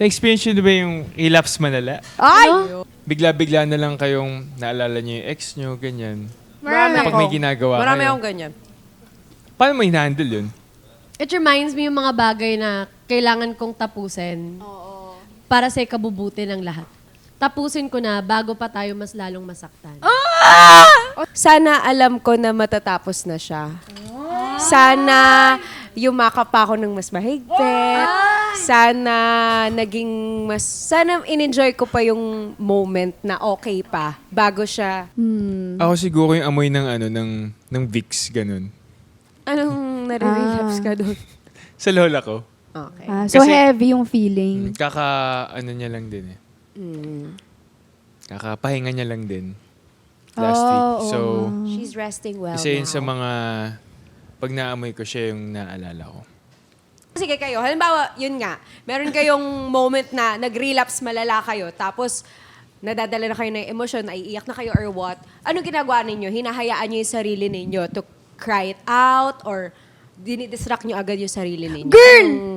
Na-experience nyo ba yung relapse manala? Ay! Bigla-bigla na lang kayong naalala nyo yung ex nyo, ganyan. Marami Kapag may ginagawa Marami kayo. akong ganyan. Paano mo hinahandle yun? It reminds me yung mga bagay na kailangan kong tapusin para sa ikabubuti ng lahat. Tapusin ko na bago pa tayo mas lalong masaktan. Sana alam ko na matatapos na siya. Sana yumakap pa ako ng mas mahigpit. Sana sana in-enjoy ko pa yung moment na okay pa bago siya. Ako siguro yung amoy ng ng Vicks, ganun. Anong nare-relapse ka doon? Sa lola ko. Okay. So Kasi- heavy yung feeling. Niya lang din eh. Kakapahinga niya lang din. Last week. So, She's resting well isa yun now. sa mga pag naamoy ko siya yung naalala ko. Sige kayo, halimbawa, yun nga, meron kayong moment na nag-relapse malala kayo, tapos nadadala na kayo ng emosyon, naiiyak na kayo or what, anong ginagawa ninyo? Hinahayaan nyo yung sarili ninyo to cry it out or dinidistract nyo agad yung sarili ninyo? Girl!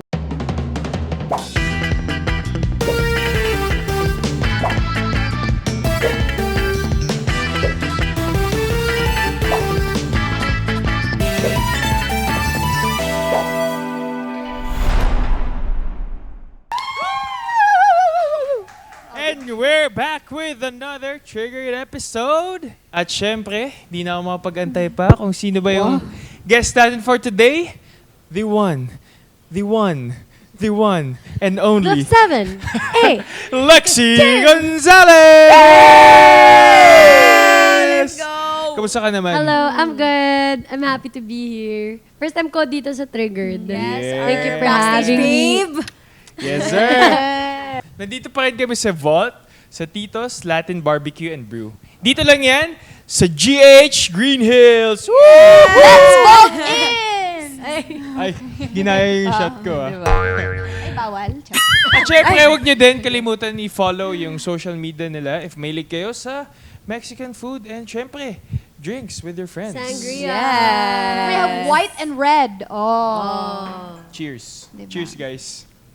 And we're back with another Triggered episode. At syempre, di na ako makapag-antay pa kung sino ba yung guest natin for today. The one, and only, That's 7, 8. Lexi Gonzalez! Let's go! Kamusta ka naman? Hello, I'm good. I'm happy to be here. First time ko dito sa Triggered. Yes, Thank you for Backstage having me. babe! Yes, sir. Nandito pa rin kami sa Vault, sa Tito's Latin Barbecue and Brew. Dito lang yan, sa GH Green Hills. Woo! Let's vote in! Ay, ginaya yung shot ko ah. Ay, bawal. At syempre, huwag nyo din kalimutan i-follow yung social media nila if mahilig kayo sa Mexican food and syempre, drinks with your friends. Sangria. We have white and red. Oh. Cheers. Diba? Cheers, guys.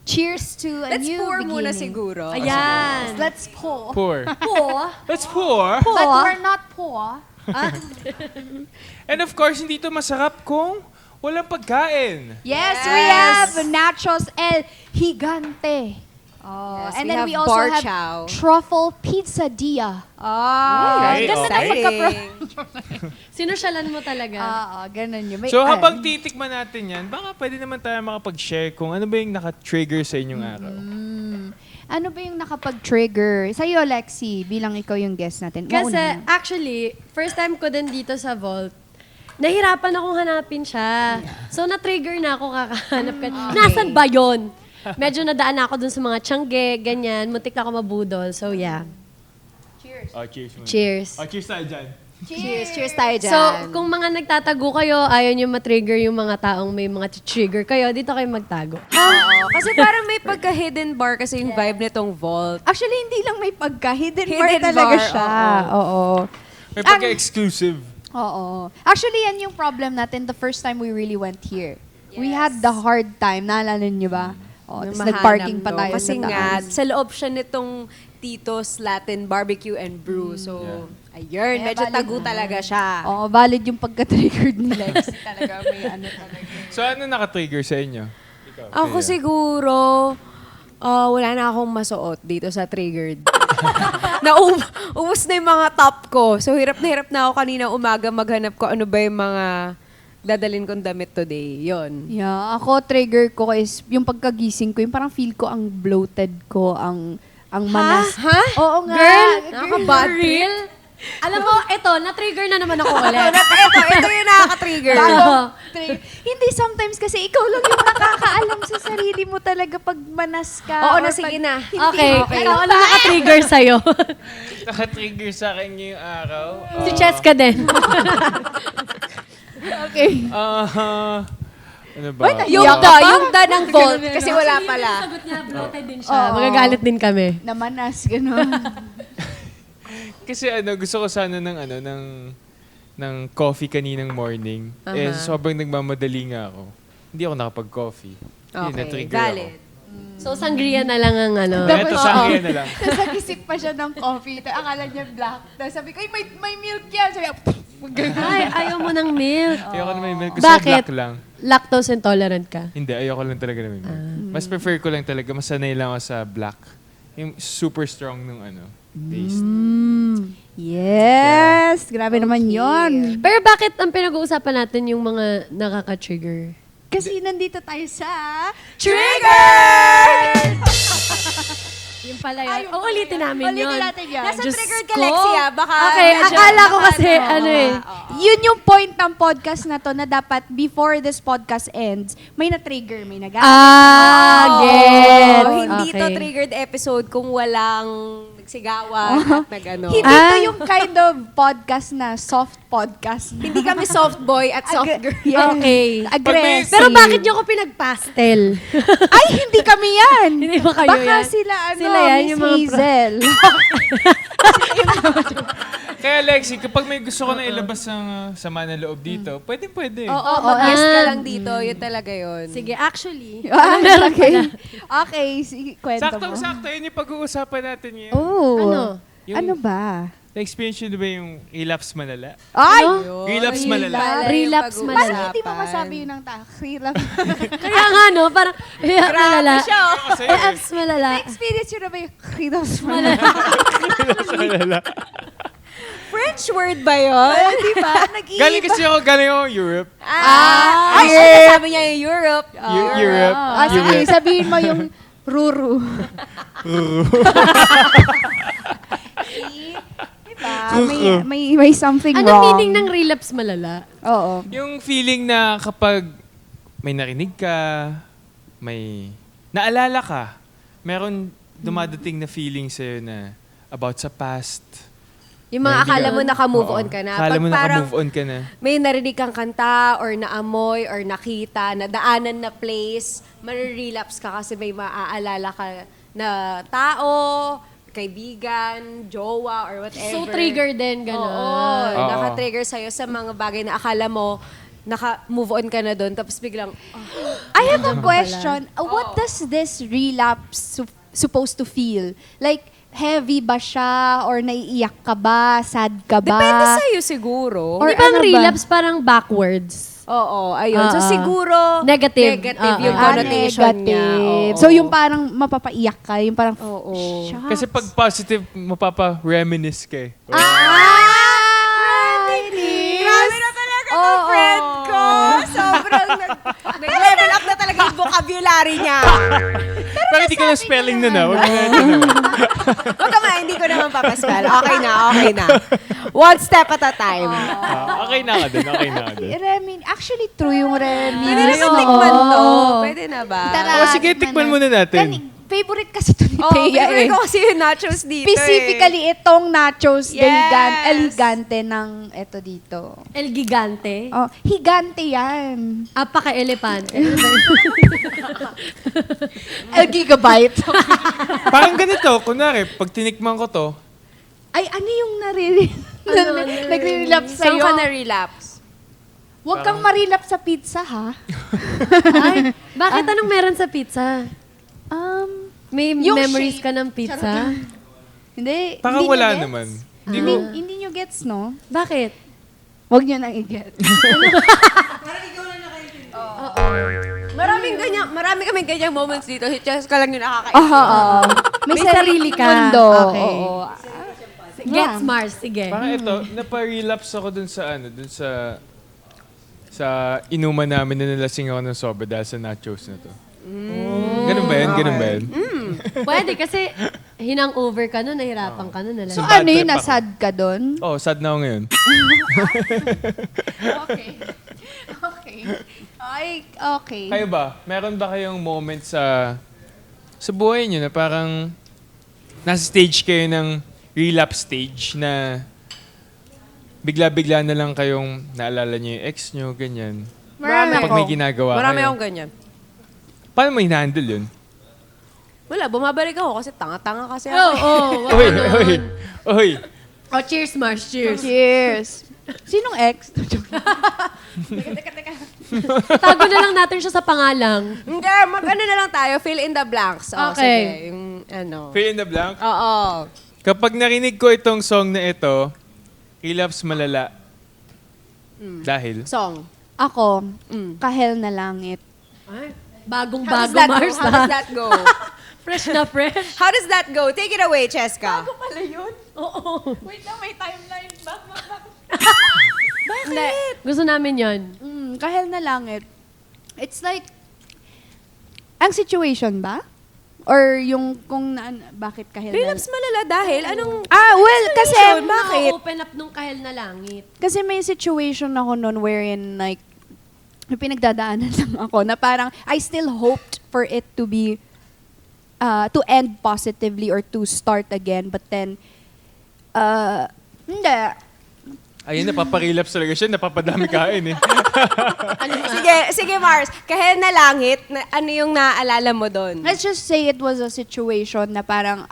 Cheers to a Let's new pour beginning. muna siguro. Ayan. Let's pour. Pour. Pour. Let's pour. But we're not poor. And of course, hindi ito masarap kung walang pagkain. Yes, we have Nachos El Gigante. Oh, Yes, and we then have we also bar have chow. truffle pizza-dia. Okay, Ganda ng exciting. Sinusyalan mo talaga. Ganun yun. May- So habang titikman natin yan, baka pwede naman tayo makapag-share kung ano ba yung naka-trigger sa inyong araw. Ano ba yung nakapag-trigger? Sa'yo, Lexi, bilang ikaw yung guest natin. Kasi Mauna. actually, first time ko din dito sa Vault, nahirapan akong hanapin siya. So na-trigger na ako kakahanap ka. Nasaan ba yun? Medyo nadaan ako dun sa mga tiyangge, ganyan. Muntik na ako mabudol. So yeah. Oh, cheers muna. Cheers. Oh, cheers tayo dyan. Cheers! Cheers tayo dyan. So, kung mga nagtatago kayo, ayaw nyo matrigger yung mga taong may mga trigger kayo, dito kayo magtago. Oo, kasi parang may pagka-hidden bar kasi yung vibe nitong vault. Actually, hindi lang may pagka-hidden bar Hidden talaga bar, siya. Oo. May pagka-exclusive. Oo. Actually, yan yung problem natin the first time we really went here. We had the hard time. Naalala niyo ba? Oh, Na tapos mahanap, nag-parking pa no? tayo Kasi sa nga, taas. sa loob siya nitong Tito's Latin Barbecue and Brew. So, ayun, medyo valid tago na. talaga siya. Oo, valid yung pagka-triggered ni Lexi. Talaga may ano talaga. So ano naka-trigger sa inyo? Ikaw, Ako Thea. siguro, wala na akong masuot dito sa Triggered. Ubus na yung mga top ko. So, hirap na ako kanina umaga maghanap ko ano ba yung mga dadalhin kong damit today. Yon. Yeah, ako trigger ko is yung pagkagising ko, yung parang feel ko ang bloated ko, ang manas. Ha? Oo nga. Girl, Nakaka-bad trip. real? Alam mo, eto, na-trigger na naman ako ulit. Ito yung nakaka-trigger. Hindi, sometimes kasi ikaw lang yung nakakaalam sa sarili mo talaga pag manas ka. Oo or na, sige na. Okay, Okay. ikaw, ano naka-trigger sa'yo? Naka-trigger sa akin ngayong araw. Si Cheska din. Okay. Ano ba? Yung da ng vault. Kasi wala pala. Yung sagot niya, bloated din siya. Magagalit din kami. Namanas, gano'n. Kasi gusto ko sana ng coffee kaninang morning. Eh, sobrang nagmamadali nga ako. Hindi ako nakapag-coffee. Yun, Okay, na-trigger valid. ako. So, sangria na lang ang ano. Ito sangria na lang. Tapos nag-isip pa siya ng coffee. Tapos akala niya black. Tapos sabi ko, "Ay, may milk yan." Sabi ko, Ay, ayaw mo ng milk. Ayoko na may milk. Gusto ko Bakit? black lang. Lactose intolerant ka. Hindi, ayoko lang talaga na may milk. Mas prefer ko lang talaga, masanay lang ako sa black. Yung super strong nung taste. yes! Grabe naman yon. Pero bakit ang pinag-uusapan natin yung mga nakaka-trigger? Kasi nandito tayo sa... Yung pala yun. Ay, yung pala Ulitin yun. namin Ulitin yun. natin yan. Nasa Diyos triggered ka, ko. Lexia. Baka Okay, medyo- akala ko kasi Yun yung point ng podcast na to na dapat before this podcast ends, may na-trigger, may nag Oo, gets. hindi to Okay. triggered episode kung walang nagsigawan at nag-ano. Hindi to yung kind of podcast na soft podcast. Hindi kami soft boy at soft girl. Okay. Aggressive. Pero bakit nyo ko pinag-pastel? Ay, hindi kami yan. Hindi ba kayo Baka yan? sila, Sila yan, Miss yung mga Hazel. Kaya Lexi, kapag may gusto ko na ilabas ng sama ng loob dito, pwede. Oo, mag-guest ka lang dito. Yun talaga yun. Sige, actually. Okay. Okay, sige, kwento mo. Saktong-sakto, yun yung pag-uusapan natin ngayon. Oh. Ano? Yung- Ano ba? Na-experience nyo ba yung relapse malala? Ay! Ano? Relapse malala. Relapse Parang malala. hindi mo masabi yun ng relapse. Kaya nga, no? Parang, malala. siya. Relapse malala. Na-experience yun na ba yung relapse malala? Relapse malala. French word ba yun? Di ba? Nag-iiba. Galing ako Europe. Ay, sabi niya yung Europe. Europe. Sige, sabihin mo yung ruru. Diba? May something Ano wrong. meaning ng relapse malala? Oo. Yung feeling na kapag may narinig ka, may naalala ka, meron dumadating na feeling sa'yo na about sa past. Yung mga akala mo naka-move on ka na. Akala Pag mo parang naka-move on ka na. may narinig kang kanta or naamoy or nakita, nadaanan na place, marirelapse ka kasi may maaalala ka na tao, kaibigan, jowa, or whatever. So, trigger din, Oo, gano'n. Oo. naka-trigger sa'yo sa mga bagay na akala mo, naka-move on ka na doon, tapos biglang, I have a question. What does this relapse supposed to feel? Like, heavy ba siya? Or naiiyak ka ba? Sad ka ba? depende sa'yo siguro. Or Di ba ang ano ba? relapse parang backwards? Oo, ayun. So Oo. siguro, Negative. yung connotation niya. Oo. So, yung parang mapapaiyak ka, yung parang, Oo. shucks. Kasi pag positive, mapapa-reminisce ka eh. Grabe na talaga ng friend ko. Sobrang nag-level up na talaga yung vocabulary niya. Pero hindi ko na spelling na Huwag mo na ito. Wag ka hindi ko naman papaspell. Okay na. One step at a time. Okay na ka dun. Actually, true yung Remy. Pwede na ba tikman to? Pwede na ba? Tara. O sige, tikman muna natin. Favorite kasi ito ni Oh, Thea favorite eh. ko kasi yung nachos dito Specifically, itong nachos Yes. elegante ng ito dito. El Gigante. Oh, higante yan. Apaka-elepante. El gigabyte. Parang ganito, kunwari, pag tinikman ko to, Ay, ano yung nagre-relapse Saan sa'yo? ka na-relapse? Huwag kang marilapse sa pizza, ha? Ay, bakit anong meron sa pizza? May Yung memories shape. ka ng pizza? Hindi. parang hindi wala nyo gets? naman. Hindi nyo gets, no? Bakit? Huwag nyo nang i-get. Marami kaming ganyang moments dito. Just ka lang yung nakakaisip. Oo. May sarili ka. mundo. Okay. Oo. Gets Mars, sige. Parang ito, napa-relapse ako dun sa inuman namin na nalasing ako ng sobra dahil sa nachos na to. Ganun ba yun? Pwede kasi hinang-over ka nun, nahirapan ka nun. So Bad ano yun, trip ako. nasad ka dun? Oh, sad na ako ngayon. Okay. Ay, okay. Kayo ba? Meron ba kayong moment sa buhay niyo na parang nasa stage kayo ng relapse stage na bigla-bigla na lang kayong naalala niyo yung ex niyo, ganyan. Marami Pag may ginagawa Marami kayo. akong ganyan. Paano mo hinahandle yun? Wala, bumabalik ako kasi tanga-tanga kasi Oo, ako. oh, Oy! Oh, cheers, Mars, cheers. Cheers. Sinong ex? Tago na lang natin siya sa pangalang. Hindi, mag-ano na lang tayo, fill in the blanks. Oh, Okay. Sige, yung ano. Fill in the blank. Oo. Kapag narinig ko itong song na ito, relapse malala. Dahil? Song. Ako, Kahel na Langit. Ay, How does bagong-bago, that go? Mars. How does that go? Fresh na fresh. How does that go? Take it away, Cheska. Pala yun? Oo. Wait lang, may timeline ba? Hindi. Gusto namin yon. Kahel na Langit. It's like, ang situation ba? Or yung bakit Kahel na Relapse malala dahil anong... well, kasi, Bakit? Open up nung kahel na langit. kasi may situation ako noon wherein like, may pinagdadaanan lang ako na parang I still hoped for it to be, to end positively or to start again. But then, hindi. Ayun, napaparelapse talaga siya. Napapadami kain eh. Sige Mars. Kahit na langit, ano yung naaalala mo doon? Let's just say it was a situation na parang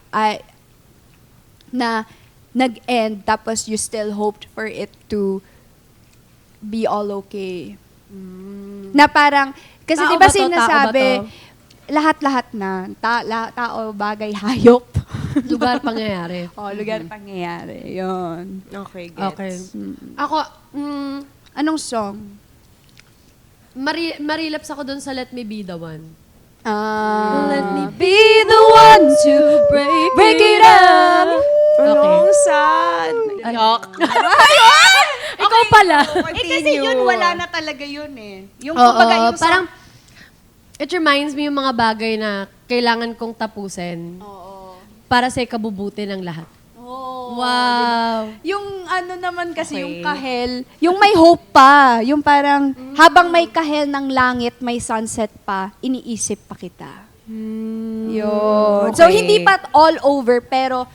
na nag-end tapos you still hoped for it to be all okay. Na parang, kasi Tao di ba ba to? Tao sinasabi, ba lahat-lahat na, tao, bagay, hayop. Lugar pangyayari. Lugar pangyayari. Yun. Okay, gets. Okay. Ako, Anong song? marilapse ako dun sa Let Me Be The One. Let me be the one to break it up. Anong sad? Yok. Ikaw pala. Continue. wala na talaga yun eh. Yung Oo, kumbaga yung parang, it reminds me yung mga bagay na kailangan kong tapusin para sa ikabubuti ng lahat. Wow. Yung ano naman kasi, Okay. yung kahel, yung may hope pa. Yung parang, habang may kahel ng langit, may sunset pa, iniisip pa kita. Yun. So, Okay. hindi pa all over, pero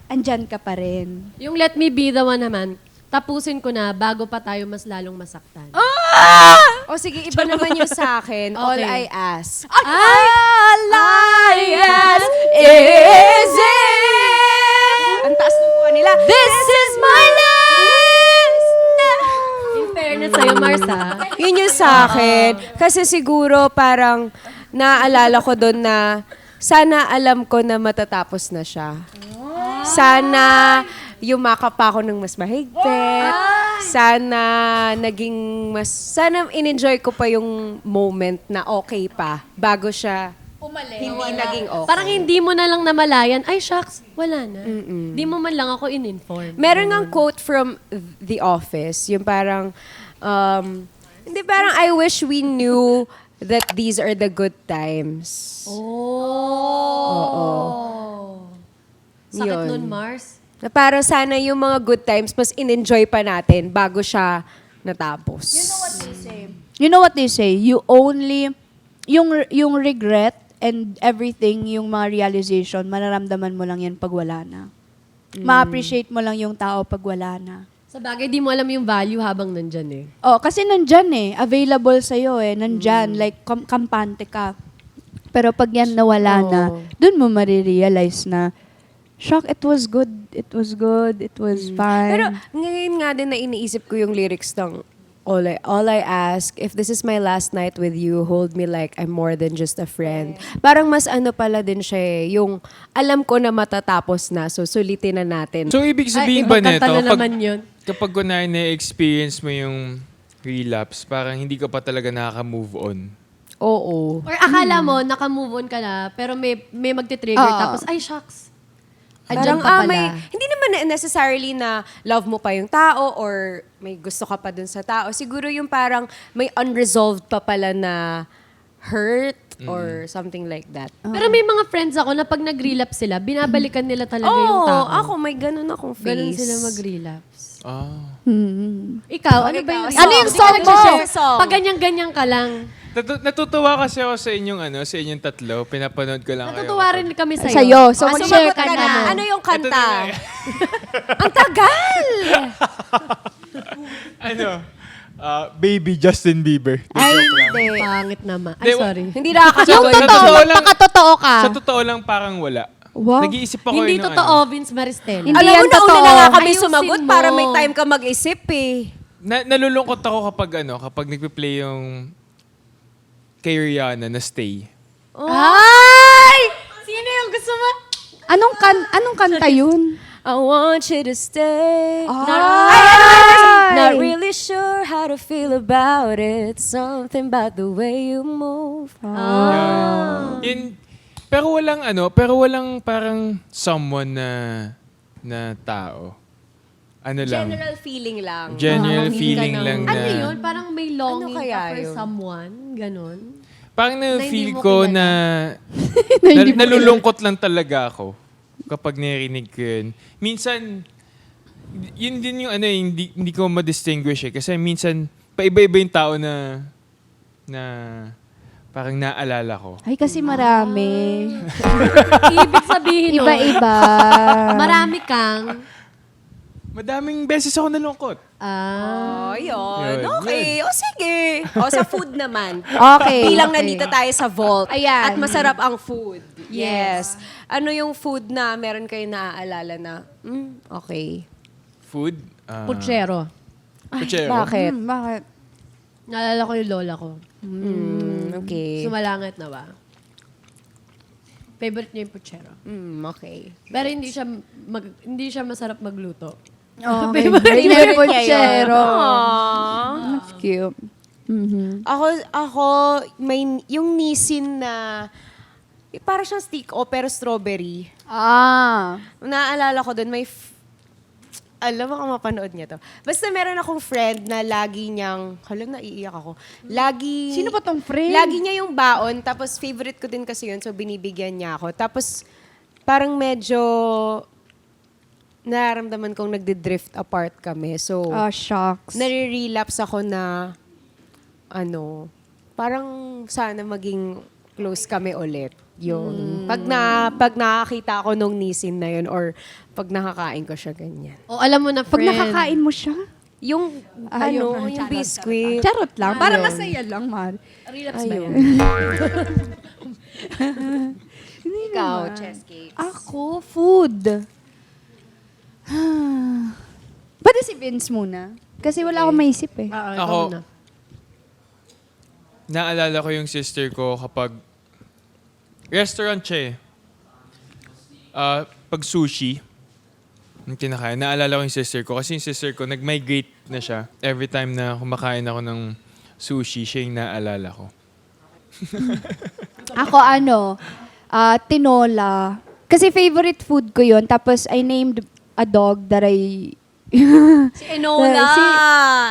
andyan ka pa rin. Yung Let Me Be The One naman, tapusin ko na bago pa tayo mas lalong masaktan. O sige, iba naman yung sa akin. All I Okay. ask. All I ask is it. Ang taas ng buwan nila. This is my last. In fairness sa'yo, Marsa. Yun yung sa akin. Kasi siguro parang naaalala ko doon na sana alam ko na matatapos na siya. Sana yumakap pa ako ng mas mahigpit. Sana sana in-enjoy ko pa yung moment na okay pa bago siya hindi naging okay. Parang hindi mo na lang namalayan, ay shucks, wala na. Di mo man lang ako in-inform. Meron ngang quote from The Office, yung parang, hindi parang, I wish we knew that these are the good times. Sakit Yun. nun, Mars. Na parang sana yung mga good times, mas in-enjoy pa natin bago siya natapos. You know what they say? You only, yung regret and everything, yung mga realization, mararamdaman mo lang yan pag wala na. Ma-appreciate mo lang yung tao pag wala na. Sa bagay, di mo alam yung value habang nandyan eh. Kasi nandyan eh. Available sa'yo eh. Nandyan. Like, kampante ka. Pero pag yan nawala na, dun mo marirealize na, shock, it was good. It was good. It was fine. Pero ngayon nga din na iniisip ko yung lyrics ng All I ask, if this is my last night with you, hold me like I'm more than just a friend. Parang mas ano pala din siya eh, yung alam ko na matatapos na, so sulitin na natin. So, ibig sabihin Ay, ba ibang nito, kanta na naman yun. kapag kunwari na-experience mo yung relapse, parang hindi ka pa talaga nakaka-move on. Oo. Or akala mo, naka-move on ka na, pero may magti-trigger, tapos, ay shucks. Parang, Andyan pa pala. hindi naman necessarily na love mo pa yung tao or may gusto ka pa dun sa tao. Siguro yung parang may unresolved pa pala na hurt or something like that. Pero may mga friends ako na pag nag-relapse sila, binabalikan nila talaga yung tao. Ako may ganun akong face. Ganun sila mag-relapse. Ikaw, ano ba yung Ano yung song mo? Pag ganyan-ganyan ka lang. Natutuwa kasi ako sa inyong tatlo. Pinapanood ko lang Natutuwa rin kami sa'yo. Sa'yo. So, mag-share Sumagot ka na. Ano yung Ito kanta? na. Ang tagal! Baby Justin Bieber. Ay, hindi. Pangit naman. Di, Ay, sorry. Hindi nakakatawa. Yung Sa totoo, totoo lang- magpakatotoo ka. Sa totoo lang parang wala. Wow. Nag-iisip ako Hindi nung totoo, Vince Maristella. Hindi Alam mo, yan nauna totoo. na nga kami Ayusin sumagot mo. para may time ka mag-isip eh. nalulungkot ako kapag nagpe-play yung kay Rihanna na Stay. Ay! Sino yung gusto mo? Anong kanta yun? I want you to stay. Ay! Not really sure how to feel about it. Something about the way you move. Yun, pero walang parang someone na tao. Ano lang? General feeling lang. General feeling lang na. Ano yun? Parang may longing Ano kaya ka for yun? someone? Ganon? Parang Na na-feel hindi mo ko kilala. na nalulungkot lang talaga ako kapag narinig ko yun. Minsan, yun din yung hindi ko ma-distinguish eh. Kasi minsan, paiba-iba yung tao na parang naalala ko. Ay, kasi marami. Ibig sabihin nun, Iba-iba. marami kang... Madaming beses ako nalungkot. Oh, yun. Yun, Okay. O sige. O sa food naman. Okay. Bilang okay. nandito tayo sa vault. Ayan. At masarap ang food. Yes. Ano yung food na meron kayo naaalala na, okay. Food? Putsero. Puchero. Bakit? Bakit? Naalala ko yung lola ko. Okay. Sumalangit na ba? Favorite niya yung putsero. Okay. Pero hindi siya masarap magluto. Okay. Favorite Favorite niya yun. puchero. Aww. That's cute. Mhm. Ako, may, yung nisin na, para siyang stick o pero strawberry. Naaalala ko doon, alam mo kung mapanood niya to. Basta meron akong friend na lagi niyang, naiiyak ako. Lagi... Sino ba tong friend? Lagi niya yung baon, tapos favorite ko din kasi yun, so binibigyan niya ako. Tapos parang medyo nararamdaman kong nagdi-drift apart kami. So, Shocks. nare-relapse ako na, parang sana maging close kami ulit. Yun. Pag nakakita ako nung nisin na yun or pag nakakain ko siya ganyan. O alam mo na, Pag friend. nakakain mo siya, Yung, yung biscuit. charot lang. Para Ayun. masaya lang, Mar. Relapse ba yan? Ikaw, chess cake. Ako, food. Pwede si Vince muna. Kasi wala akong maisip eh. Ikaw Ako, na. naalala ko yung sister ko kapag restaurant siya eh. Pag sushi, yung kinakain, naalala ko yung sister ko. Kasi yung sister ko, nag-migrate na siya. Every time na kumakain ako ng sushi, siya yung naalala ko. Ako tinola. Kasi favorite food ko yun. Tapos I named a dog that I... Si Enola.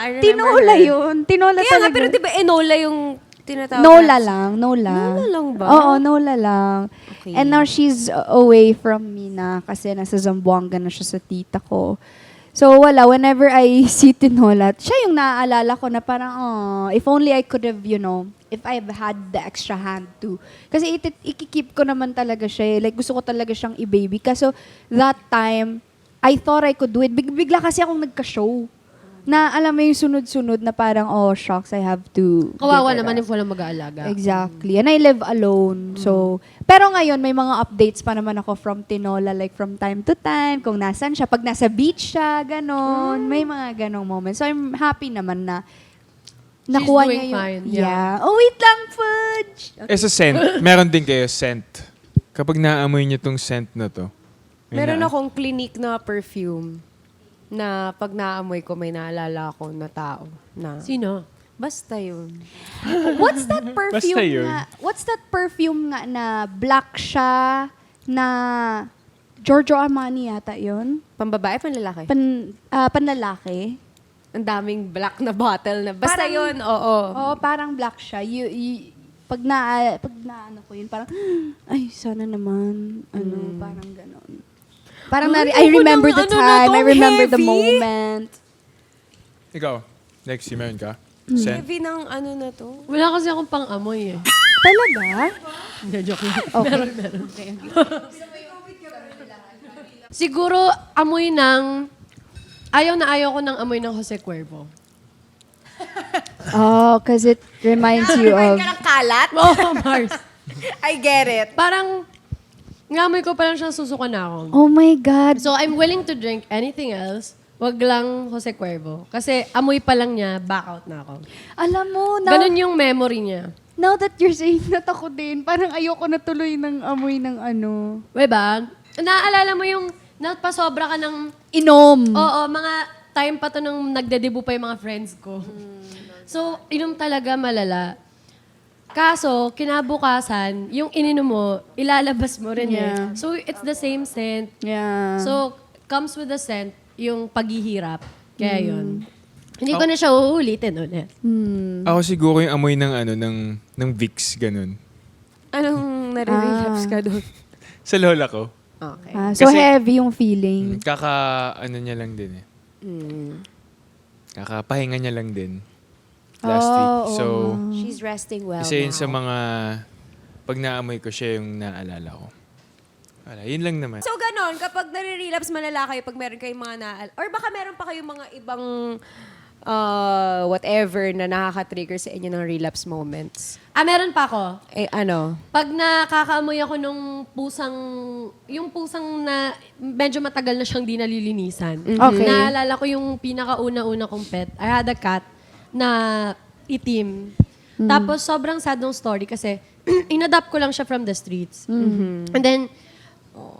I remember Tinola her. yun. Tinola Kaya nga, talaga. pero di ba Enola yung tinatawag? Nola natin? lang. Nola. Nola lang ba? Oo, Nola lang. Okay. And now she's away from me na kasi nasa Zamboanga na siya sa tita ko. So wala, whenever I see Tinola, siya yung naaalala ko na parang, if only I could have, if I've had the extra hand to. Kasi ikikip ko naman talaga siya. Like gusto ko talaga siyang i-baby. Kaso that time, I thought I could do it. Bigla kasi akong nagka-show. Na alam mo yung sunod-sunod na parang, shucks, I have to... Kawawa give her naman up. if walang mag-aalaga. Exactly. And I live alone. So, pero ngayon, may mga updates pa naman ako from Tinola, like from time to time, kung nasan siya. Pag nasa beach siya, ganon. May mga ganong moments. So, I'm happy naman na nakuha doing niya yung... fine, Yeah. Oh, wait lang, fudge! Eh sa scent, meron din kayo scent. Kapag naamoy niyo tong scent na to. may Meron na- akong clinique na perfume na pag naamoy ko, may naalala ako na tao na Sino? basta yun. What's that perfume Basta yun. nga? What's that perfume nga na black siya, na Giorgio Armani yata yun? Pambabae, panlalaki? Panlalaki? Ang daming black na bottle na. Basta Parang- yun, oo. Oo, parang black siya. Pag na ko yun, parang, ay, sana naman, parang ganon. Parang I remember the time, I remember the moment. Ikaw, Lexi, meron ka? Scent? Heavy ng ano na to. Wala kasi akong pang-amoy eh. Talaga? Hindi, joke lang. Okay. Siguro, amoy ng... ayaw ko ng amoy ng Jose Cuervo. Oh, because it reminds you of... Ka ng kalat? Oh, Mars. I get it. Parang, ngamoy ko pa lang siyang susuka na ako. Oh my God. So, I'm willing to drink anything else, wag lang Jose Cuervo. Kasi amoy pa lang niya, back out na ako. Alam mo, now, Ganun yung memory niya. now that you're saying that ako din, parang ayoko na tuloy ng amoy ng ano. Diba? Naaalala mo yung napasobra ka ng... Inom. Oo, mga time pa to nung nagde-debut pa yung mga friends ko. So, inom talaga malala. Kaso, kinabukasan, yung ininom mo, ilalabas mo rin Yeah. eh. So, it's the same scent. Yeah. So, comes with the scent, yung paghihirap. Kaya yun. Hindi ko na siya uulitin ulit. Ako siguro yung amoy ng ng Vicks, ganun. Anong nare-relapse ka doon? Sa lola ko. Okay. So Kasi- heavy yung feeling. Niya lang din eh. Kakapahinga niya lang din. Last Oh, week. oo So, She's resting well isa yun now. sa mga, pag naamoy ko siya yung naalala ko. Wala, yun lang naman. So, ganon, kapag nare-relapse malala kayo, pag meron kayong mga or baka meron pa kayong mga ibang whatever na nakaka-trigger sa inyo ng relapse moments. Meron pa ako. Eh, ano? Pag nakakaamoy ako nung yung pusang na medyo matagal na siyang di nalilinisan. Okay. Naalala ko yung pinakauna-una kong pet. I had a cat na itim. Tapos sobrang sad ng story kasi inadapt ko lang siya from the streets. And then,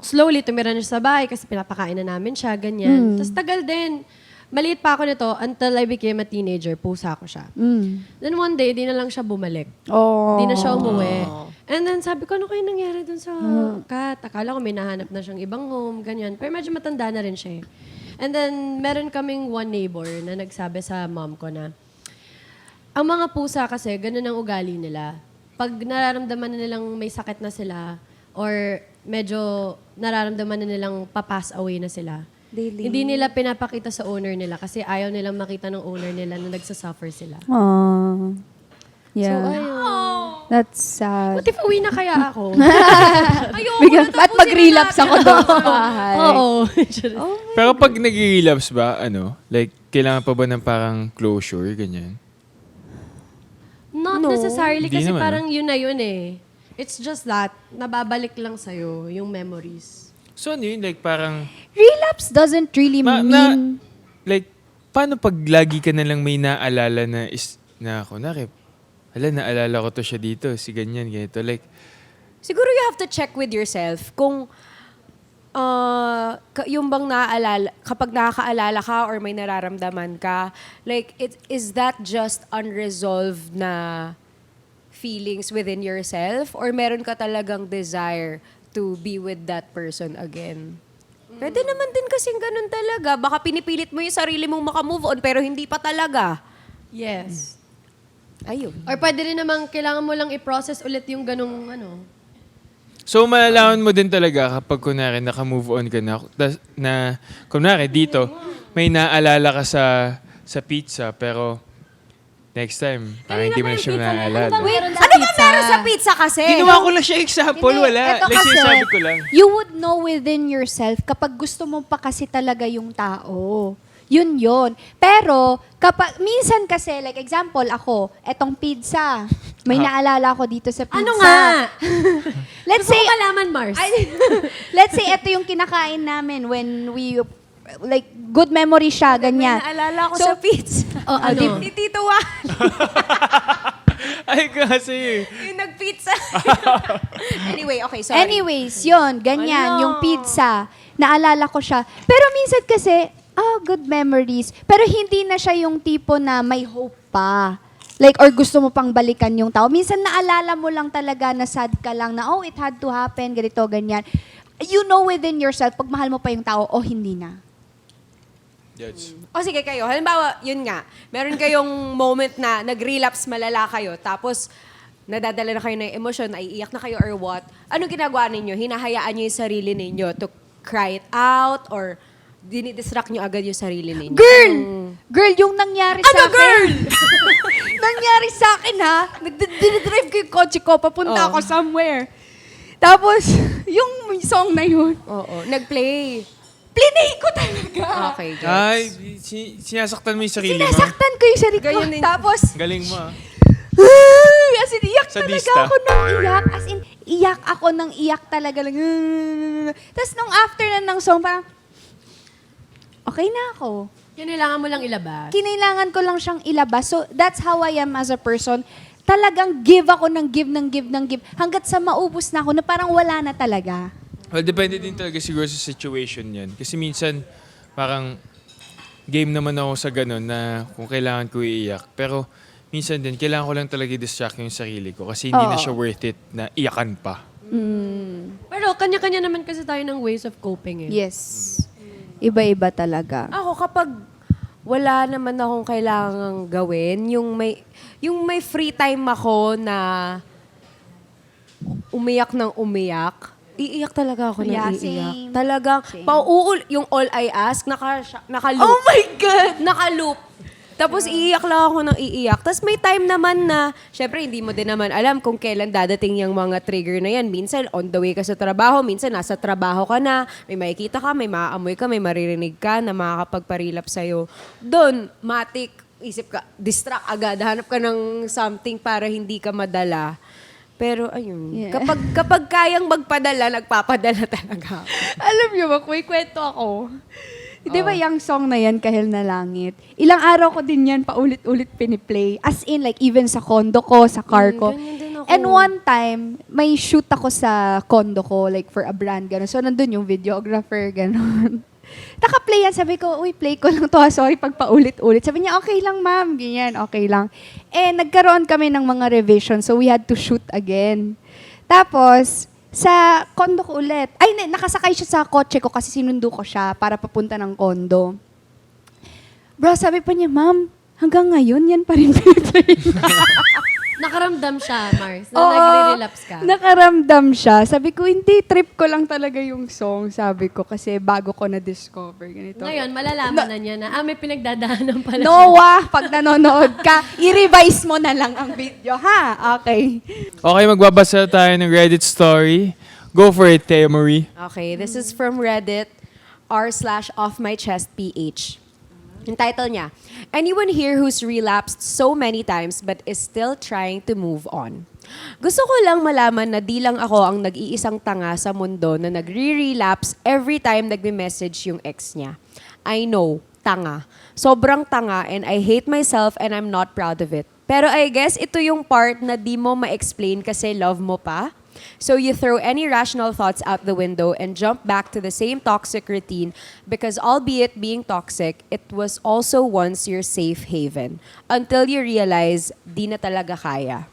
slowly tumira na siya sa bahay kasi pinapakain na namin siya, ganyan. Tapos tagal din. Maliit pa ako nito until I became a teenager. Pusa ko siya. Then one day, di na lang siya bumalik. Oh. Di na siya umuwi. And then sabi ko, ano kayo nangyari dun sa cat? Akala ko may nahanap na siyang ibang home, ganyan. Pero medyo matanda na rin siya eh. And then, meron kaming one neighbor na nagsabi sa mom ko na, ang mga pusa kasi, ganun ang ugali nila. Pag nararamdaman na nilang may sakit na sila, or medyo nararamdaman na nilang papass away na sila, hindi nila pinapakita sa owner nila kasi ayaw nilang makita ng owner nila na nagsasuffer sila. Aww. So, Yeah. ayun. That's sad. What if uwi na kaya ako? Ayoko At mag-relapse ako doon sa bahay. Oo. Pero pag nag-relapse ba, like, kailangan pa ba ng parang closure, ganyan? Not necessarily Hindi kasi naman, parang yun na yun eh. It's just that, nababalik lang sa'yo yung memories. So ano yun, like parang, Relapse doesn't really mean... like, paano pag lagi ka na lang may naalala na kunwari, naalala ko to siya dito, si ganyan, ganito. Like, Siguro you have to check with yourself kung yung bang naaalala, kapag nakakaalala ka or may nararamdaman ka, like, is that just unresolved na feelings within yourself? Or meron ka talagang desire to be with that person again? Pwede naman din kasing ganun talaga. Baka pinipilit mo yung sarili mong makamove on pero hindi pa talaga. Yes. Ayun. Or pwede rin naman, kailangan mo lang i-process ulit yung ganung so malalaman mo din talaga kapag kunwari naka-move on ka na kunwari dito, may naalala ka sa pizza, pero next time, parang hindi mo na siya naalala. Meron sa Ano ba pizza. meron sa pizza kasi? Ginawa ko lang siya example, Hindi, wala. eto Like, kasi, sinasabi ko lang. You would know within yourself kapag gusto mo pa kasi talaga yung tao. Yun. Pero, minsan kasi, like example, ako, etong pizza, may naalala ako dito sa pizza. Ano nga? Let's Gusto say, ko malaman, Mars. let's say, ito yung kinakain namin when we, like, good memory siya, ganyan. May naalala ko So, sa pizza. ano? Ni Tito Juan. Ay, kasi. Yung nag-pizza. Anyway, okay, sorry. Anyways, yun, ganyan, Ala. yung pizza, naalala ko siya. Pero minsan kasi, good memories. Pero hindi na siya yung tipo na may hope pa. Like, or gusto mo pang balikan yung tao. Minsan naalala mo lang talaga na sad ka lang na, it had to happen, ganito, ganyan. You know within yourself, pag mahal mo pa yung tao, hindi na. Judge. O sige kayo, halimbawa, yun nga, meron kayong moment na nag-relapse malala kayo, tapos nadadala na kayo ng emosyon, naiiyak na kayo or what, anong ginagawa ninyo? Hinahayaan nyo yung sarili ninyo to cry it out or dinidistract nyo agad yung sarili ninyo? Girl, yung nangyari sa akin. Girl? nangyari sa akin, ha? Nagdidrive ko yung kotse ko, papunta ako somewhere. Tapos, yung song na yun, Oo, nag-play. plinay ko talaga. Okay, guys. Ay, sinasaktan mo yung sarili mo. Sinasaktan ko yung sarili ko. Ganyan din. Tapos, Galing mo, ah. as in, iyak Sadista. talaga ako ng iyak. As in, iyak ako ng iyak talaga. Tapos nung after na ng song, parang, okay na ako. Kailangan mo lang ilabas. Kinailangan ko lang siyang ilabas. So, that's how I am as a person. Talagang give ako ng give. Hanggat sa maubos na ako na parang wala na talaga. Well, depende din talaga siguro sa situation yan. Kasi minsan, parang game naman ako sa ganun na kung kailangan ko iiyak. Pero minsan din, kailangan ko lang talaga i-distract yung sarili ko kasi hindi na Oo. siya worth it na iyakan pa. Pero kanya-kanya naman kasi tayo ng ways of coping eh. Yes. Iba-iba talaga. Ako, kapag wala naman akong kailangang gawin, yung may free time ako na umiyak ng umiyak, iiyak talaga ako ng Yeah, iiyak. same. Talagang, Same. yung all I ask, naka-loop. Oh my God! Naka-loop. Tapos iiyak lang ako ng iiyak. Tapos may time naman na, syempre hindi mo din naman alam kung kailan dadating yung mga trigger na yan. Minsan on the way ka sa trabaho, minsan nasa trabaho ka na, may makikita ka, may maaamoy ka, may maririnig ka na makakapagparilap sa'yo. Doon, matik, isip ka, distract agad, hanap ka ng something para hindi ka madala. Pero ayun, Yeah. kapag kayang magpadala, nagpapadala talaga. Alam niyo ba, may kwento ako. Di ba yung song na yan, Kahil na Langit? Ilang araw ko din yan paulit-ulit piniplay. As in, like, even sa condo ko, sa car ko. ganyan din ako. And one time, may shoot ako sa condo ko, like, for a brand, gano'n. So, nandun yung videographer, gano'n. Naka-play yan. Sabi ko, uy, play ko lang to. Sorry, pag paulit-ulit. Sabi niya, okay lang, ma'am. Ganyan, okay lang. Eh, nagkaroon kami ng mga revision. So, we had to shoot again. Tapos, sa condo ko ulit. Ay, nakasakay siya sa kotse ko kasi sinundo ko siya para papunta ng condo. Bro, sabi pa niya, ma'am, hanggang ngayon, yan pa rin piniplay. Nakaramdam siya, Mars, na Oo, nagre-relapse ka. Nakaramdam siya. Sabi ko, hindi, trip ko lang talaga yung song, sabi ko, kasi bago ko na-discover. Ganito. Ngayon, malalaman na niya na, may pinagdadaanan pala siya. Noah, pag nanonood ka, i-revise mo na lang ang video, ha? Okay. Okay, magbabasa tayo ng Reddit story. Go for it, Teo Marie. Okay, this is from Reddit, r/offmychestph. Yung title niya, anyone here who's relapsed so many times but is still trying to move on? Gusto ko lang malaman na di lang ako ang nag-iisang tanga sa mundo na nagre-relapse every time nagme-message yung ex niya. I know, tanga. Sobrang tanga and I hate myself and I'm not proud of it. Pero I guess ito yung part na di mo ma-explain kasi love mo pa. So you throw any rational thoughts out the window and jump back to the same toxic routine because albeit being toxic, it was also once your safe haven until you realize di na talaga kaya.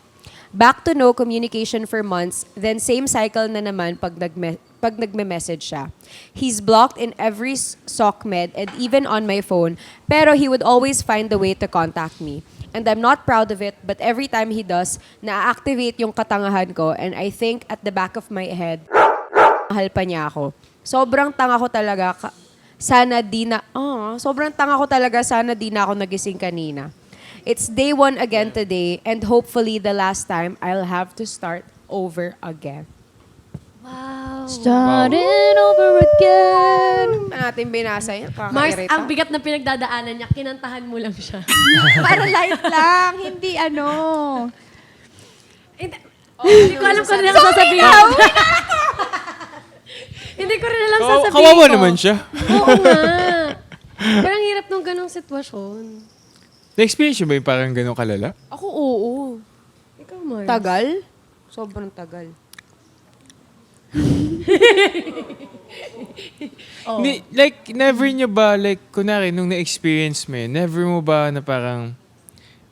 Back to no communication for months, then same cycle na naman pag nagme-message siya. He's blocked in every SOCMED and even on my phone, pero he would always find the way to contact me. And I'm not proud of it, but every time he does, na-activate yung katangahan ko and I think at the back of my head, mahal pa niya ako. Sobrang tanga ko talaga. Sobrang tanga ko talaga. Sana di na ako nagising kanina. It's day 1 again today and hopefully the last time I'll have to start over again. Wow. Starting over again. Natin binasa yun. Mars, Kakairit ang bigat na pinagdadaanan niya, kinantahan mo lang siya. Para light lang, hindi ano. Hindi ko alam kung ano lang sasabihin. Hindi ko rin alam sasabihin ko. Kawawa naman siya. Oo nga. Pero ang hirap nung ganong sitwasyon. Na-experience mo ba yung parang gano'ng kalala? Ako, oo. Ikaw, Mars. Tagal? Sobrang tagal. Ni, like, never nyo ba, like, kunwari, nung na-experience mo yun, never mo ba na parang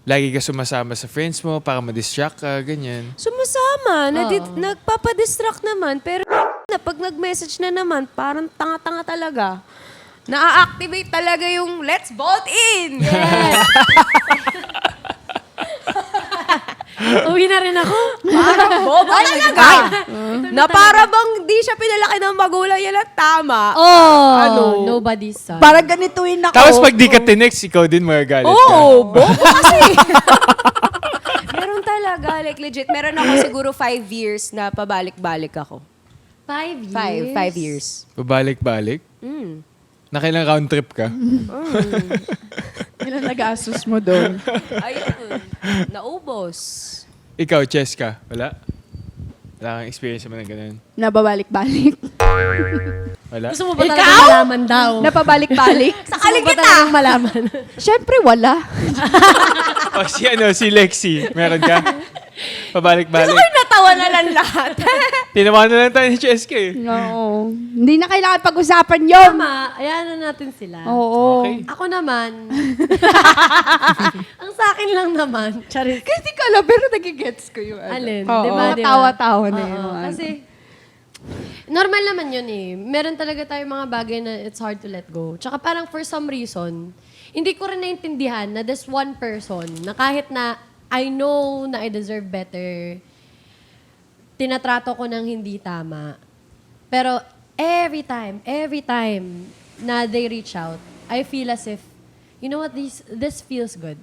lagi ka sumasama sa friends mo para ma-distract ka, ganyan? Sumasama. Nagpapadistract naman. Pero na pag nag-message na naman, parang tanga-tanga talaga. Na-activate talaga yung let's vote in! Yes. Uwi na rin ako. Parang boba talaga. Na para bang di siya pinalaki ng magulang yan at tama. Oh, Ano? nobody's son. Para ganituin ako. Tapos pag di ka tinext, ikaw din magagalit ka. Oo, boba kasi. Meron talaga, like legit. Meron ako siguro 5 years na pabalik-balik ako. 5 years? 5 years. Pabalik-balik? Mm. Nakailang round trip ka? Ilan nag-asos mo doon? Ayun. Naubos. Ikaw, Cheska, wala? Wala kang experience naman ng ganun. Nababalik-balik. Wala? Gusto mo ba talaga malaman daw? Napabalik-balik. Sakali kita! malaman. Syempre, wala. O si Lexi. Meron ka? Pabalik-balik. Gusto ko yung natawa na lang lahat. Tinawa na lang tayo ni Cheska eh. Oo. Hindi na kailangan pag-usapan yun. Tama, ayan na natin sila. Oo. Okay. Ako naman, ang sa akin lang naman, charis. Kasi di ko alam, pero nagigets ko yung Alin? Oo, Diba? tawa-tawa na Oo, yun. Kasi, normal naman yun eh. Meron talaga tayong mga bagay na it's hard to let go. Tsaka parang for some reason, hindi ko rin naintindihan na this one person na kahit na I know na I deserve better, tinatrato ko ng hindi tama. Pero every time na they reach out, I feel as if, you know what, this feels good.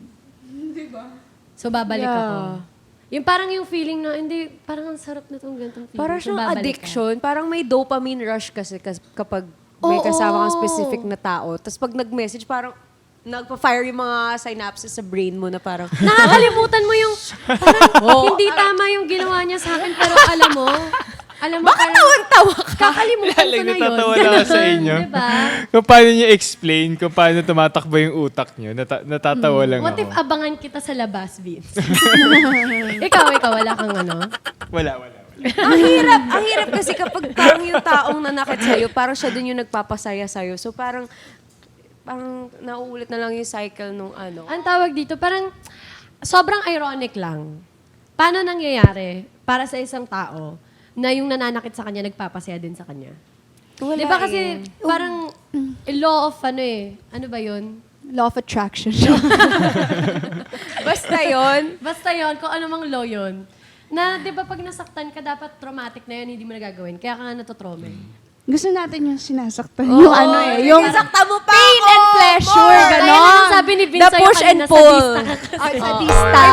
Diba? So babalik ako. Yung parang yung feeling na, hindi, parang ang sarap na itong ganitong feeling. Parang So, siyang babalik ka. addiction. Parang may dopamine rush kasi kapag may Oo. kasama kang specific na tao. Tapos pag nag-message, parang nagpa-fire yung mga synapses sa brain mo na parang, Nakakalimutan mo yung, parang hindi tama yung ginawa niya sa akin, pero alam mo, bakit tawan-tawa ka? kakalimutan ko na yun. Natatawa lang ako sa inyo. Diba? Kung paano niyo explain, kung paano tumatakbo yung utak niyo, natatawa lang What ako. if abangan kita sa labas, Vince? ikaw, wala kang ano? Wala. Ang hirap kasi kapag parang yung taong nanakit sa'yo, parang siya din yung nagpapasaya sa'yo. So parang nauulit na lang yung cycle nung ano. Ang tawag dito, parang sobrang ironic lang. Paano nangyayari para sa isang tao na yung nananakit sa kanya, nagpapasaya din sa kanya? Wala Di ba eh. kasi parang law of ano ba yun? Law of attraction. Basta yon. Basta yon kung ano mang law yun. Na, di ba pag nasaktan ka, dapat traumatic na yun, hindi mo nagagawin. Kaya ka nga natutrome. Gusto natin yung sinasaktan. Yung yung Sinasaktan mo pa pain ako, and pleasure, more. Kaya ganon. naman sabi ni Vince The sa'yo push and kanina, pull. sadista ka kasi. Ay, sadista. Ay,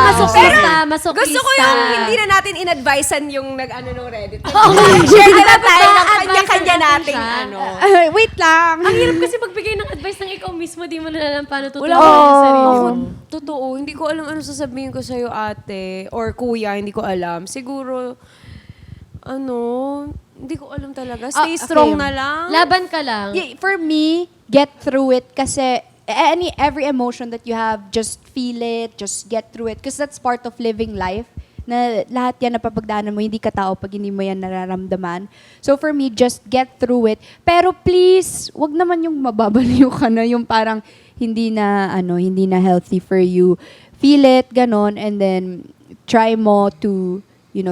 masokista. Gusto ko yung hindi na natin in-advisean yung nag-ano nung Reddit. Oo nga. Share na lang tayo ng Advice kanya-kanya natin nating siya. ano. Wait lang. Ang hirap kasi magbigay ng advice ng ikaw mismo, di mo na alam paano tutulungan Wala yung sarili Ako, mo. totoo, hindi ko alam ano sasabihin ko sa'yo ate or kuya, hindi ko alam. Siguro, hindi ko alam talaga. Stay okay. strong na lang. Laban ka lang. For me, get through it kasi every emotion that you have, just feel it, just get through it. Because that's part of living life. Na lahat yan napapagdaanan mo, hindi ka tao pag hindi mo yan nararamdaman. So for me, just get through it. Pero please, wag naman yung mababaliw ka na, yung parang hindi na healthy for you. Feel it, ganon, and then try mo to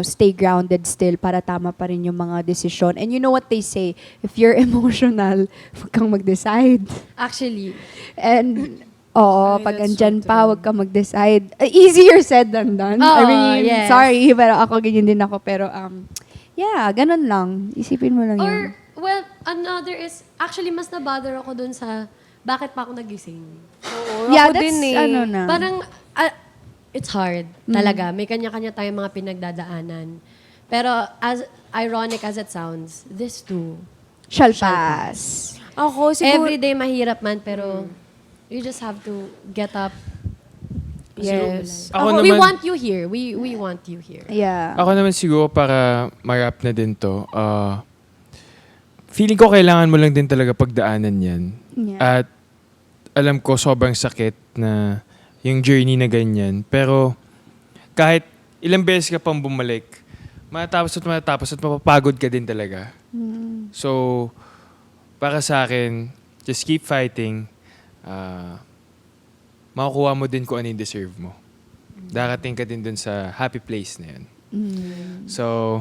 stay grounded still para tama pa rin yung mga desisyon. And you know what they say, if you're emotional, huwag kang mag-decide. Actually. And, Ay, pag that's andyan so pa, true. huwag kang mag-decide. Easier said than done. I Oo, mean, yes. sorry, pero ako, ganyan din ako. Pero, yeah, ganun lang. Isipin mo lang yun. Or, well, another is, actually, mas na-bother ako dun sa bakit pa ako nagising. Oo, Yeah, ako that's, din eh. Parang, it's hard. Talaga. May kanya-kanya tayong mga pinagdadaanan. Pero, as ironic as it sounds, this too. Shall pass. Ako, siguro, Every day mahirap man, pero you just have to get up. yes. Ako we naman- want you here. We want you here. Yeah. Ako naman siguro para ma-wrap na din to, feeling ko kailangan mo lang din talaga pagdaanan yan. Yeah. At alam ko sobrang sakit na yung journey na ganyan. Pero kahit ilang beses ka pang bumalik, matapos at mapapagod ka din talaga. So, para sa akin, just keep fighting. Makukuha mo din kung ano yung deserve mo. Darating ka din dun sa happy place na yun. So,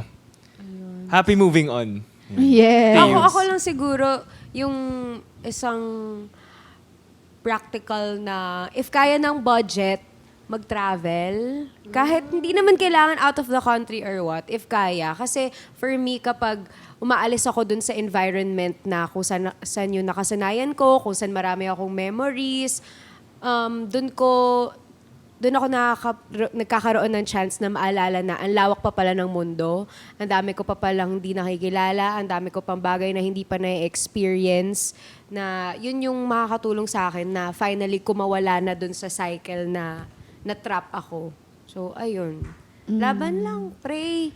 happy moving on. Yes. Ako lang siguro, yung isang practical na, if kaya ng budget, mag-travel. Kahit hindi naman kailangan out of the country or what, if kaya. Kasi for me, kapag umaalis ako dun sa environment na kung saan yung nakasanayan ko, kung saan marami akong memories, dun ako nagkakaroon ng chance na maalala na ang lawak pa pala ng mundo, ang dami ko pa palang hindi nakikilala, ang dami ko pang bagay na hindi pa na-experience, na yun yung makakatulong sa akin na finally kumawala na dun sa cycle na na-trap ako. So, ayun. Laban lang, pray.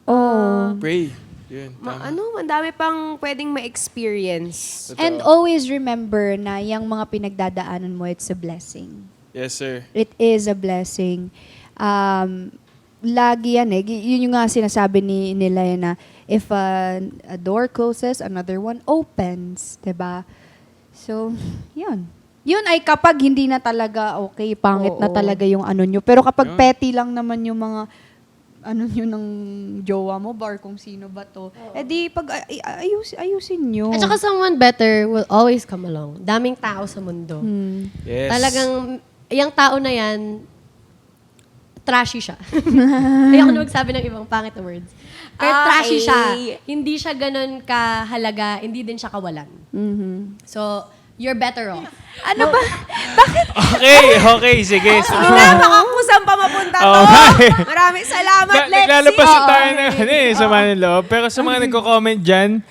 Oh. Pray. Yun, tama. Ang dami pang pwedeng ma-experience. Totoo. And always remember na yung mga pinagdadaanan mo, it's a blessing. Yes, sir. It is a blessing. Lagi yan eh. Yun yung nga sinasabi nila na if a door closes, another one opens. 'Di ba? So, yun. Yun ay kapag hindi na talaga okay, pangit na Oo. talaga yung ano nyo. Pero kapag Yun. petty lang naman yung mga ano nyo ng jowa mo, bar kung sino ba to. Eh di, ayusin nyo. At saka someone better will always come along. Daming tao sa mundo. Yes. Talagang, yung tao na yan, trashy siya. Ayoko na magsabi ng ibang pangit na words. Pero trashy Okay. siya. Hindi siya ganun kahalaga, hindi din siya kawalan. Mhm. So, you're better off. Ano ba? Okay, sige. So, Baka kung saan pa mapunta to. Oo nga eh. Maraming salamat, Lexi. Naglalabas na tayo sa Manila. Pero sa mga nagko-comment dyan,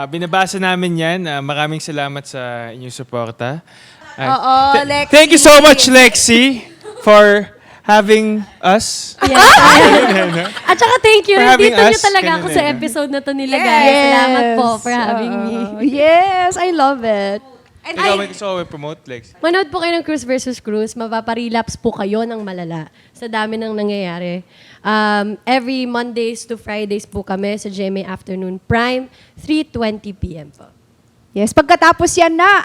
binabasa namin yan. Maraming salamat sa inyong suporta. Oo, Lexi. Thank you so much, Lexi, for having us. Yes. At saka thank you. For having Dito nyo us. talaga ako Ganun sa eh. episode na to nila, guys. Salamat po for having me. Yes, I love it. And Ikaw may gusto ko promote, Lexi. Manood po kayo ng Cruise versus Cruise. Mapaparelapse po kayo ng malala sa dami ng nangyayari. Every Mondays to Fridays po kami sa GMA Afternoon Prime, 3:20 p.m. po. Yes, pagkatapos yan na,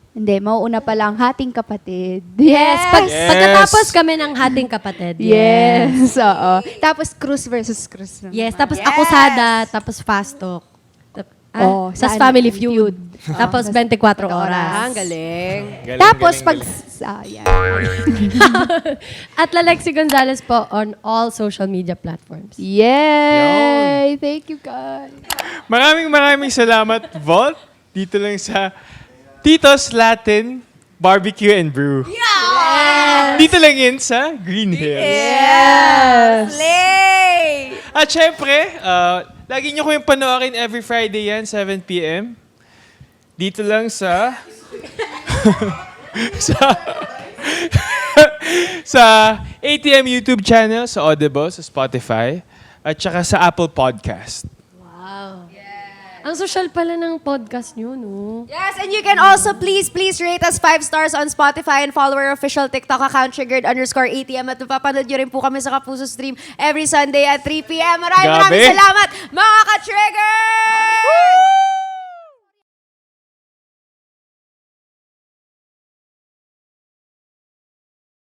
hindi, mauuna pa lang, Hating Kapatid. Yes! Yes. Pagkatapos kami ng Hating Kapatid. Yes, oo. Tapos Cruise versus Cruise. naman. Yes, tapos Yes. Akusada, tapos Fast Talk. Oh, Tapos saan? Family Feud. Tapos 24 oras. Ang galing. Galing, Tapos galing, pag... galing. At Lalexi Gonzalez po on all social media platforms. Yay! Thank you, guys. Maraming salamat, Vault. Dito lang sa Tito's Latin Barbecue and Brew. Dito lang yun sa Green Hills. Yes! Slay! At syempre, lagi nyo ko yung panoorin every Friday yan, 7 p.m. Dito lang sa... sa ATM YouTube channel, sa Audible, sa Spotify, at saka sa Apple Podcast. Wow. Ang social pala ng podcast nyo, no? Yes, and you can also please rate us 5 stars on Spotify and follow our official TikTok account, triggered_ATM. At mapapanood nyo rin po kami sa Kapuso Stream every Sunday at 3 p.m. Maraming Grabe. salamat, mga ka-trigger!